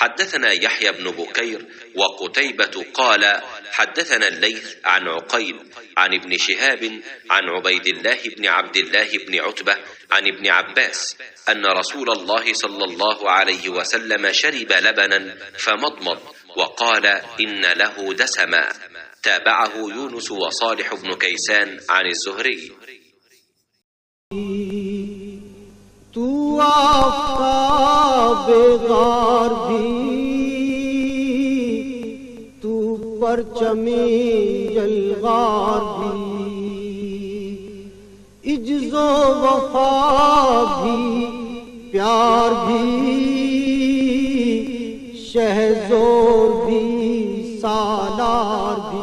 حدثنا يحيى بن بكير وقتيبة قال حدثنا الليث عن عقيل عن ابن شهاب عن عبيد الله بن عبد الله بن عتبة عن ابن عباس أن رسول الله صلى الله عليه وسلم شرب لبنا فمضمض وقال إن له دسما. تابعه يونس وصالح بن كيسان عن الزهري. تو آفتاب غار بھی تو پرچمی یلغار بھی عجز و وفا بھی پیار بھی شہزور بھی سالار بھی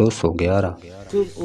211।